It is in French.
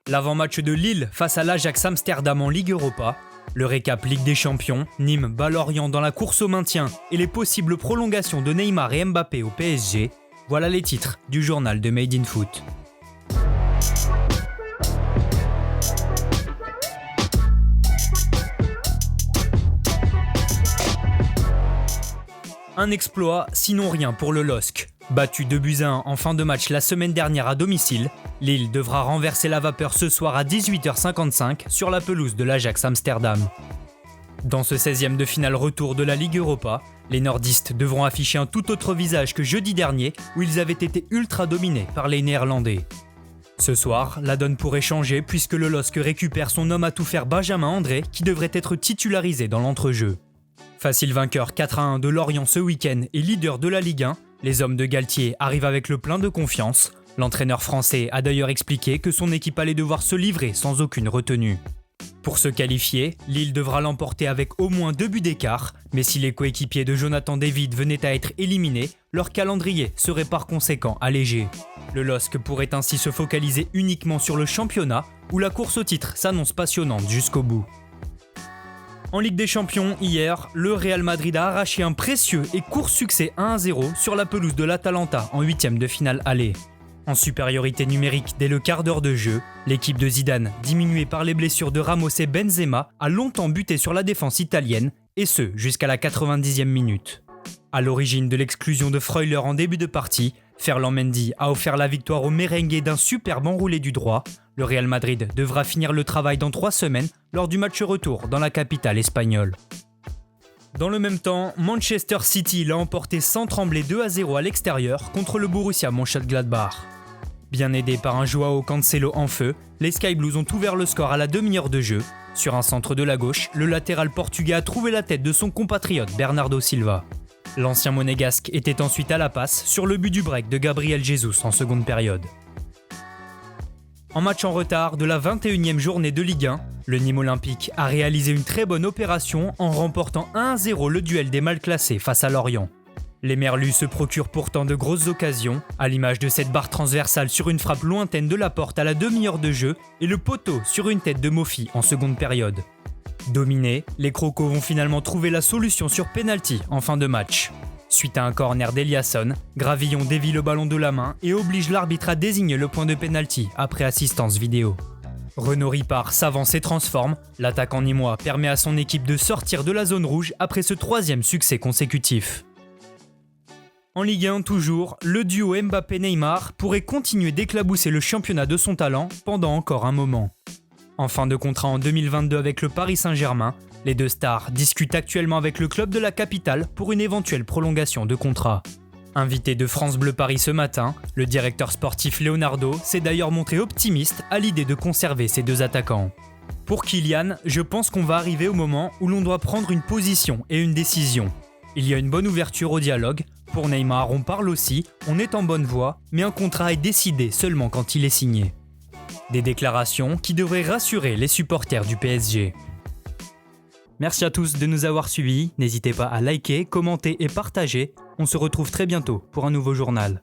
L'avant-match de Lille face à l'Ajax Amsterdam en Ligue Europa, le récap Ligue des Champions, Nîmes bat Lorient dans la course au maintien et les possibles prolongations de Neymar et Mbappé au PSG, voilà les titres du journal de Made in Foot. Un exploit, sinon rien pour le LOSC. Battu 2-1 en fin de match la semaine dernière à domicile, Lille devra renverser la vapeur ce soir à 18h55 sur la pelouse de l'Ajax Amsterdam. Dans ce 16e de finale retour de la Ligue Europa, les nordistes devront afficher un tout autre visage que jeudi dernier où ils avaient été ultra dominés par les Néerlandais. Ce soir, la donne pourrait changer puisque le LOSC récupère son homme à tout faire Benjamin André qui devrait être titularisé dans l'entrejeu. Facile vainqueur 4-1 de Lorient ce week-end et leader de la Ligue 1, les hommes de Galtier arrivent avec le plein de confiance. L'entraîneur français a d'ailleurs expliqué que son équipe allait devoir se livrer sans aucune retenue. Pour se qualifier, Lille devra l'emporter avec au moins 2 buts d'écart, mais si les coéquipiers de Jonathan David venaient à être éliminés, leur calendrier serait par conséquent allégé. Le LOSC pourrait ainsi se focaliser uniquement sur le championnat, où la course au titre s'annonce passionnante jusqu'au bout. En Ligue des Champions, hier, le Real Madrid a arraché un précieux et court succès 1-0 sur la pelouse de l'Atalanta en 8e de finale aller. En supériorité numérique dès le quart d'heure de jeu, l'équipe de Zidane, diminuée par les blessures de Ramos et Benzema, a longtemps buté sur la défense italienne, et ce jusqu'à la 90e minute. À l'origine de l'exclusion de Freuler en début de partie, Ferland Mendy a offert la victoire aux merengues d'un superbe enroulé du droit. Le Real Madrid devra finir le travail dans 3 semaines lors du match retour dans la capitale espagnole. Dans le même temps, Manchester City l'a emporté sans trembler 2-0 à l'extérieur contre le Borussia Mönchengladbach. Bien aidés par un Joao Cancelo en feu, les Sky Blues ont ouvert le score à la demi-heure de jeu. Sur un centre de la gauche, le latéral portugais a trouvé la tête de son compatriote Bernardo Silva. L'ancien monégasque était ensuite à la passe sur le but du break de Gabriel Jesus en seconde période. En match en retard de la 21e journée de Ligue 1, le Nîmes Olympique a réalisé une très bonne opération en remportant 1-0 le duel des mal classés face à Lorient. Les Merlus se procurent pourtant de grosses occasions, à l'image de cette barre transversale sur une frappe lointaine de la porte à la demi-heure de jeu et le poteau sur une tête de Mofi en seconde période. Dominés, les Crocos vont finalement trouver la solution sur penalty en fin de match. Suite à un corner d'Eliasson, Gravillon dévie le ballon de la main et oblige l'arbitre à désigner le point de penalty après assistance vidéo. Renaud Ripart s'avance et transforme, l'attaquant nîmois permet à son équipe de sortir de la zone rouge après ce 3e succès consécutif. En Ligue 1 toujours, le duo Mbappé-Neymar pourrait continuer d'éclabousser le championnat de son talent pendant encore un moment. En fin de contrat en 2022 avec le Paris Saint-Germain, les deux stars discutent actuellement avec le club de la capitale pour une éventuelle prolongation de contrat. Invité de France Bleu Paris ce matin, le directeur sportif Leonardo s'est d'ailleurs montré optimiste à l'idée de conserver ces deux attaquants. Pour Kylian, je pense qu'on va arriver au moment où l'on doit prendre une position et une décision. Il y a une bonne ouverture au dialogue. Pour Neymar, on parle aussi, on est en bonne voie, mais un contrat est décidé seulement quand il est signé. Des déclarations qui devraient rassurer les supporters du PSG. Merci à tous de nous avoir suivis, n'hésitez pas à liker, commenter et partager. On se retrouve très bientôt pour un nouveau journal.